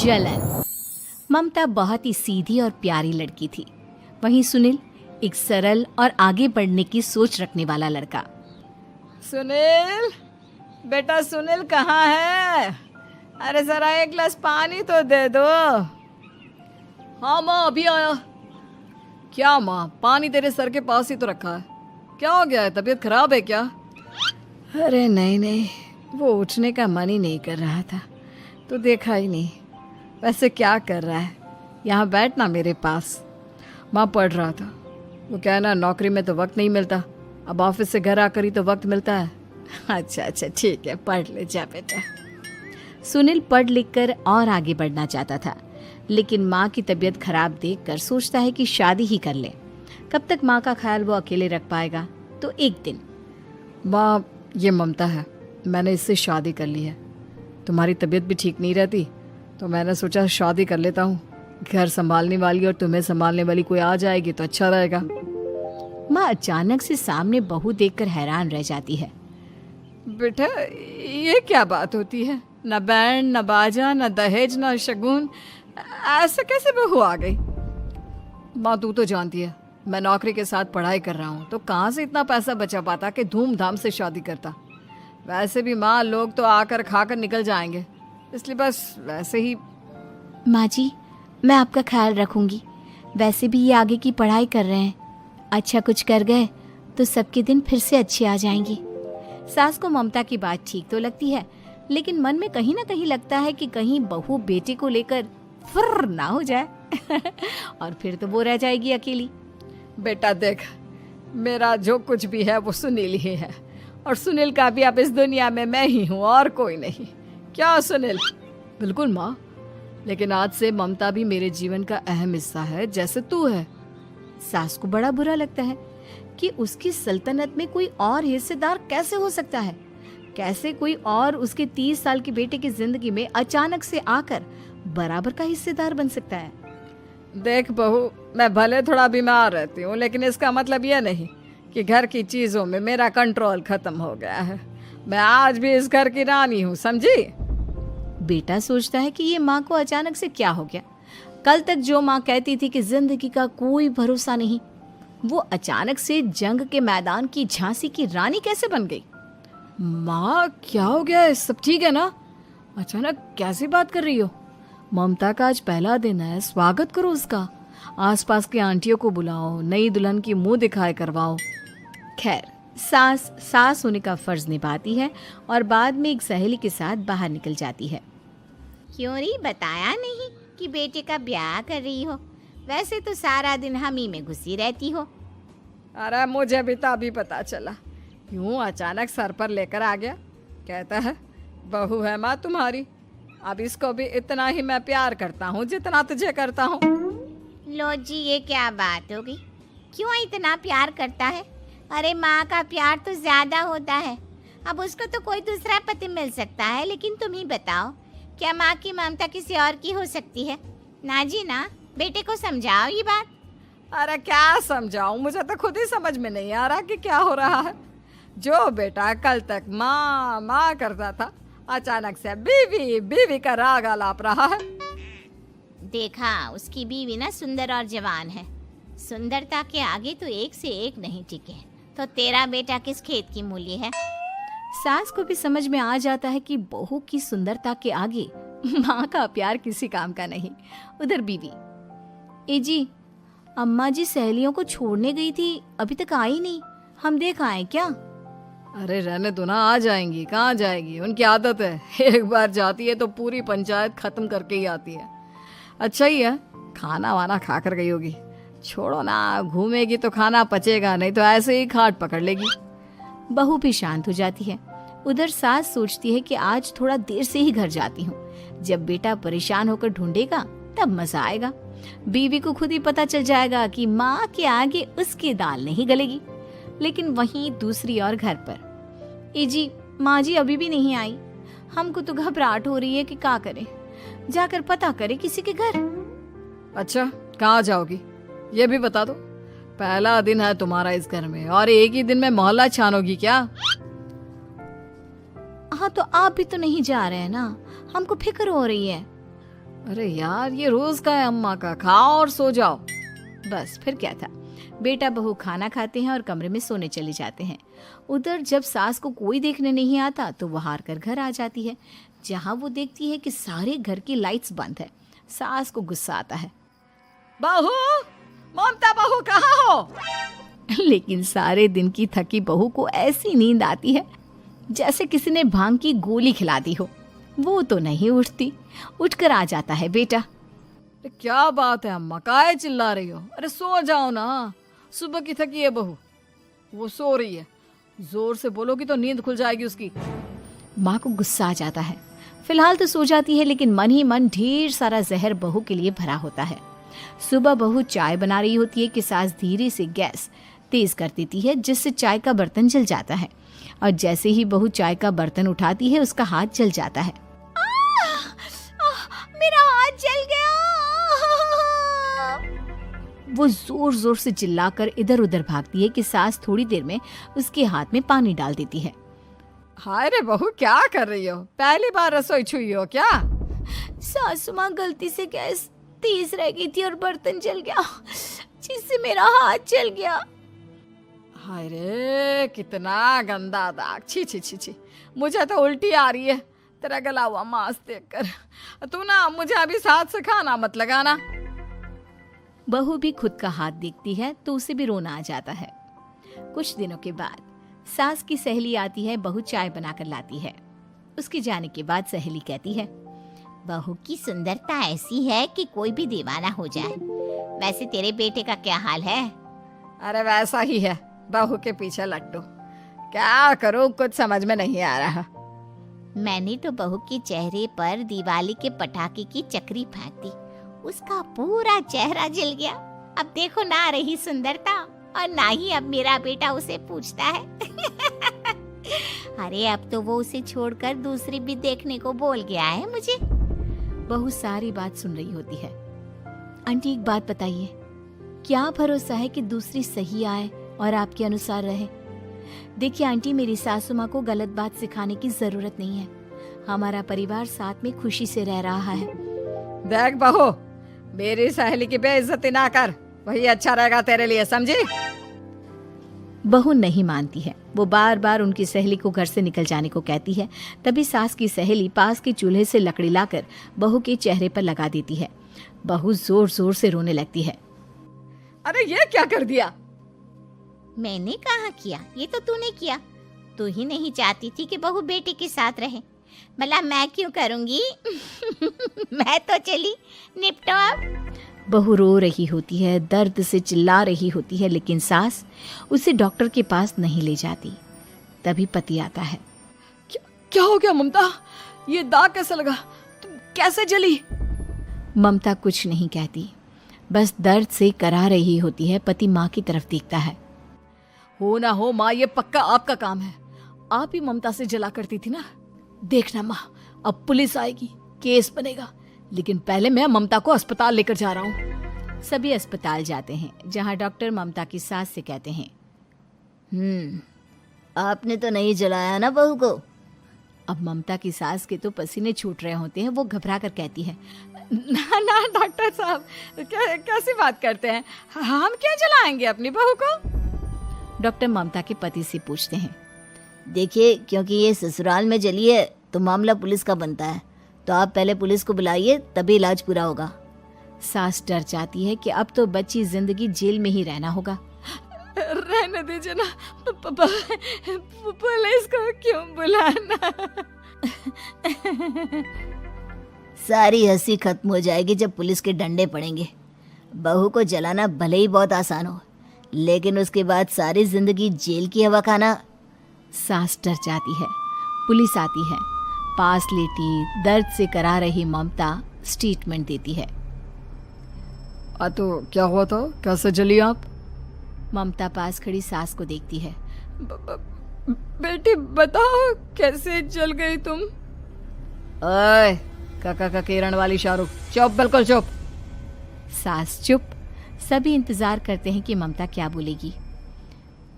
जलन। ममता बहुत ही सीधी और प्यारी लड़की थी, वहीं सुनील एक सरल और आगे बढ़ने की सोच रखने वाला लड़का। सुनील, बेटा सुनील कहाँ है? अरे जरा एक गिलास पानी तो दे दो। हाँ माँ, अभी आया। क्या माँ, पानी तेरे सर के पास ही तो रखा है। क्या हो गया है, तबीयत खराब है क्या? अरे नहीं नहीं, वो उठने का मन ही नहीं कर रहा था, तो देखा ही नहीं। वैसे क्या कर रहा है? यहाँ बैठ ना मेरे पास। माँ पढ़ रहा था। वो क्या है ना, नौकरी में तो वक्त नहीं मिलता, अब ऑफिस से घर आकर ही तो वक्त मिलता है। अच्छा अच्छा ठीक है, पढ़ ले जा बेटा। सुनील पढ़ लिख कर और आगे बढ़ना चाहता था, लेकिन माँ की तबीयत खराब देखकर सोचता है कि शादी ही कर ले। कब तक माँ का ख्याल वो अकेले रख पाएगा? तो एक दिन, माँ ये ममता है, मैंने इससे शादी कर ली है। तुम्हारी तबीयत भी ठीक नहीं रहती, तो मैंने सोचा शादी कर लेता हूँ। घर संभालने वाली और तुम्हें संभालने वाली कोई आ जाएगी तो अच्छा रहेगा। माँ अचानक से सामने बहू देखकर हैरान रह जाती है। बेटा ये क्या बात होती है? न बैंड, न बाजा, न दहेज, न शगुन, ऐसे कैसे बहू आ गई? माँ तू तो जानती है, मैं नौकरी के साथ पढ़ाई कर रहा हूँ, तो कहाँ से इतना पैसा बचा पाता कि धूमधाम से शादी करता। वैसे भी माँ, लोग तो आकर खाकर निकल जाएंगे, इसलिए बस वैसे ही। माँ जी, मैं आपका ख्याल रखूंगी। वैसे भी ये आगे की पढ़ाई कर रहे हैं, अच्छा कुछ कर गए तो सबके दिन फिर से अच्छे आ जाएंगे। सास को ममता की बात ठीक तो लगती है, लेकिन मन में कहीं ना कहीं लगता है कि कहीं बहू बेटे को लेकर फुर्र ना हो जाए और फिर तो वो रह जाएगी अकेली। बेटा देख, मेरा जो कुछ भी है वो सुनील ही है, और सुनील का भी अब इस दुनिया में मैं ही हूँ और कोई नहीं। क्या सुनील? बिल्कुल माँ, लेकिन आज से ममता भी मेरे जीवन का अहम हिस्सा है, जैसे तू है। सास को बड़ा बुरा लगता है कि उसकी सल्तनत में कोई और हिस्सेदार कैसे हो सकता है। कैसे कोई और उसके 30 साल के बेटे की जिंदगी में अचानक से आकर बराबर का हिस्सेदार बन सकता है। देख बहू, मैं भले थोड़ा बीमार रहती हूँ, लेकिन इसका मतलब यह नहीं कि घर की चीजों में मेरा कंट्रोल खत्म हो गया है। मैं आज भी इस घर की रानी हूँ, समझी? बेटा सोचता है कि ये माँ को अचानक से क्या हो गया। कल तक जो माँ कहती थी कि जिंदगी का कोई भरोसा नहीं, वो अचानक से जंग के मैदान की झांसी की रानी कैसे बन गई? माँ क्या हो गया है? सब ठीक है ना? अचानक कैसी बात कर रही हो? ममता का आज पहला दिन है, स्वागत करो उसका। आसपास की आंटियों को बुलाओ, नई दुल्हन की मुंह दिखाए करवाओ। खैर, सास होने का फर्ज निभाती है और बाद में एक सहेली के साथ बाहर निकल जाती है। क्यों री बताया नहीं कि बेटे का ब्याह कर रही हो? वैसे तो सारा दिन हम ही में घुसी रहती हो। अरे मुझे भी तो अभी पता चला, यूं अचानक सर पर लेकर आ गया। कहता है बहू है माँ तुम्हारी, अब इसको भी इतना ही मैं प्यार करता हूँ जितना तुझे करता हूँ। लो जी, ये क्या बात होगी? क्यों इतना प्यार करता है? अरे माँ का प्यार तो ज्यादा होता है। अब उसको तो कोई दूसरा पति मिल सकता है, लेकिन तुम ही बताओ, क्या माँ की ममता किसी और की हो सकती है? ना जी ना, बेटे को समझाओ ये बात। अरे क्या समझाऊं, मुझे तो खुद ही समझ में नहीं आ रहा कि क्या हो रहा है। जो बेटा कल तक माँ माँ करता था, अचानक से बीवी बीवी का राग आलाप रहा है। देखा, उसकी बीवी ना सुंदर और जवान है। सुंदरता के आगे तो एक से एक नहीं टिके, तो तेरा बेटा किस खेत की मूली है? सास को भी समझ में आ जाता है कि बहू की सुंदरता के आगे माँ का प्यार किसी काम का नहीं। उधर बीवी, ए जी, अम्मा जी सहेलियों को छोड़ने गई थी, अभी तक आई नहीं, हम देख आए क्या? अरे रहने दो ना, आ जाएंगी। कहाँ जाएगी, उनकी आदत है, एक बार जाती है तो पूरी पंचायत खत्म करके ही आती है। अच्छा ही है, खाना वाना खा कर गई होगी। छोड़ो ना, घूमेगी तो खाना पचेगा, नहीं तो ऐसे ही खाट पकड़ लेगी। बहू भी शांत हो जाती है। उधर सास सोचती है कि आज थोड़ा देर से ही घर जाती हूँ, जब बेटा परेशान होकर ढूंढेगा तब मजा आएगा। बीवी को खुद ही पता चल जाएगा कि माँ के आगे उसकी दाल नहीं गलेगी। लेकिन वहीं दूसरी ओर घर पर, ए जी, माँ जी अभी भी नहीं आई, हमको तो घबराहट हो रही है कि क्या करें, जाकर पता करे किसी के घर। अच्छा, कहाँ जाओगी ये भी बता दो। पहला दिन है तुम्हारा इस घर में और एक ही दिन में मोहल्ला छानोगी क्या? हाँ, तो आप भी तो नहीं जा रहे हैं ना, हमको फिक्र हो रही है। अरे यार, ये रोज का है अम्मा का, खाओ और सो जाओ। बस फिर क्या था, बेटा बहू खाना खाते हैं और कमरे में सोने चले जाते हैं। उधर जब सास को कोई देखने नहीं आता तो वो हार कर घर आ जाती है, जहाँ वो देखती है कि सारे घर की लाइट्स बंद है। सास को गुस्सा आता है, बहू, ममता बहू कहाँ हो? लेकिन सारे दिन की थकी बहू को ऐसी नींद आती है जैसे किसी ने भांग की गोली खिला दी हो। वो तो नहीं उठती। उठकर आ जाता है बेटा। अरे क्या बात है अम्मा, काहे चिल्ला रही हो? अरे सो जाओ ना, सुबह की थकी है बहू, वो सो रही है। जोर से बोलोगी तो नींद खुल जाएगी उसकी। माँ को गुस्सा आ जाता है। फिलहाल तो सो जाती है, लेकिन मन ही मन ढेर सारा जहर बहू के लिए भरा होता है। सुबह बहू चाय बना रही होती है कि सास धीरे से गैस तेज कर देती है, जिससे चाय का बर्तन जल जाता है। और जैसे ही बहू चाय का बर्तन उठाती है, उसका हाथ जल जाता है। मेरा हाथ जल गया। वो जोर जोर से चिल्लाकर इधर उधर भागती है कि सास थोड़ी देर में उसके हाथ में पानी डाल देती है। हाय रे बहू, क्या कर रही हो? पहली बार रसोई छुई हो क्या? सासू माँ गलती से गैस तेज रह गई थी और बर्तन जल गया, जिससे मेरा हाथ जल गया। हाय रे, कितना गंदा दाग। छी छी छी छी, मुझे तो उल्टी आ रही है तेरा गला हुआ मांस देखकर। तू ना मुझे अभी साथ से खाना मत लगाना। बहू भी खुद का हाथ देखती है तो उसे भी रोना आ जाता है। कुछ दिनों के बाद सास की सहेली आती है, बहू चाय बनाकर लाती है। उसके जाने के बाद सहेली कहती है, बहू की सुंदरता ऐसी है कि कोई भी दीवाना हो जाए। वैसे तेरे बेटे का क्या हाल है? अरे वैसा ही है, बहू के पीछे लट्टू। क्या करूं, कुछ समझ में नहीं आ रहा। मैंने तो बहू के चेहरे पर दिवाली के पटाखे की चक्री फेंक दी, उसका पूरा चेहरा जल गया। अब देखो ना रही सुंदरता, और ना ही अब मेरा बेटा उसे पूछता है। अरे अब तो वो उसे छोड़कर दूसरी भी देखने को बोल गया है मुझे। बहू सारी बात सुन रही होती है। आंटी एक बात बताइए, क्या भरोसा है कि दूसरी सही आए और आपके अनुसार रहे? देखिए आंटी, मेरी सासू माँ को गलत बात सिखाने की जरूरत नहीं है। हमारा परिवार साथ में खुशी से रह रहा है। देख बहू, मेरी सहेली की बेइज्जती ना कर, वही अच्छा रहेगा तेरे लिए, समझी? बहू नहीं मानती है। वो बार बार उनकी सहेली को घर से निकल जाने को कहती है। तभी सास की सहेली पास के चूल्हे से लकड़ी लाकर बहू के चेहरे पर लगा देती है। बहू जोर जोर से रोने लगती है। अरे ये क्या कर दिया? मैंने कहा किया, ये तो तूने किया। तू ही नहीं चाहती थी कि बहू बेटे के साथ रहे, भला मैं क्यों करूंगी? मैं तो चली, निपटो अब। बहू रो रही होती है, दर्द से चिल्ला रही होती है, लेकिन सास उसे डॉक्टर के पास नहीं ले जाती। तभी पति आता है। क्या हो गया ममता? ये दाग कैसे लगा? तुम कैसे जली? ममता कुछ नहीं कहती, बस दर्द से करा रही होती है। पति माँ की तरफ देखता है। हो ना हो माँ, ये पक्का आपका काम है। आप ही ममता से जला करती थी ना। देखना माँ, अब पुलिस आएगी, केस बनेगा, लेकिन पहले मैं ममता को अस्पताल लेकर जा रहा हूँ। सभी अस्पताल जाते हैं, जहाँ डॉक्टर ममता की सास से कहते हैं, आपने तो नहीं जलाया ना बहू को? अब ममता की सास के तो पसीने छूट रहे होते हैं। वो घबरा कर कहती है, ना ना डॉक्टर साहब, कैसी बात करते हैं? हम क्या जलाएंगे अपनी बहू को? डॉक्टर ममता के पति से पूछते हैं। देखिए, क्योंकि ये ससुराल में जली है तो मामला पुलिस का बनता है, तो आप पहले पुलिस को बुलाइए, तभी इलाज पूरा होगा। सास डर जाती है कि अब तो बच्ची जिंदगी जेल में ही रहना होगा। रहने दीजिए ना, पुलिस को क्यों बुलाना? सारी हंसी खत्म हो जाएगी जब पुलिस के डंडे पड़ेंगे। बहू को जलाना भले ही बहुत आसान हो, लेकिन उसके बाद सारी जिंदगी जेल की हवा खाना। सास डर जाती है। पुलिस आती है। पास लेटी दर्द से करा रही ममता स्टेटमेंट देती है। तो क्या हुआ था? कैसे जली आप? ममता पास खड़ी सास को देखती है। बेटी बताओ, कैसे जल गई तुम? ओए, काका का किरण वाली शाहरुख, चुप, बिल्कुल चुप। सास चुप। सभी इंतजार करते हैं कि ममता क्या बोलेगी।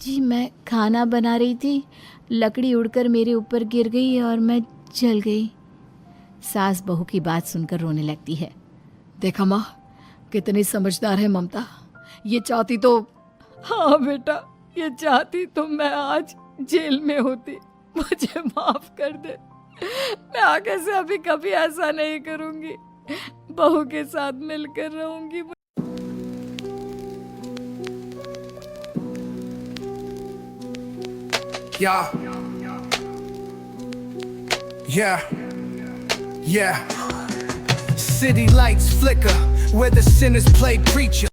जी मैं खाना बना रही थी, लकड़ी उड़कर मेरे ऊपर गिर गई और मैं जल गई। सास बहू की बात सुनकर रोने लगती है। देखा माँ, कितनी समझदार है ममता। ये चाहती तो, हाँ बेटा, ये चाहती तो मैं आज जेल में होती। मुझे माफ कर दे, मैं आगे से अभी कभी ऐसा नहीं करूंगी। बहू के साथ मिलकर रहूंगी। Yeah. City lights flicker where the sinners play preacher.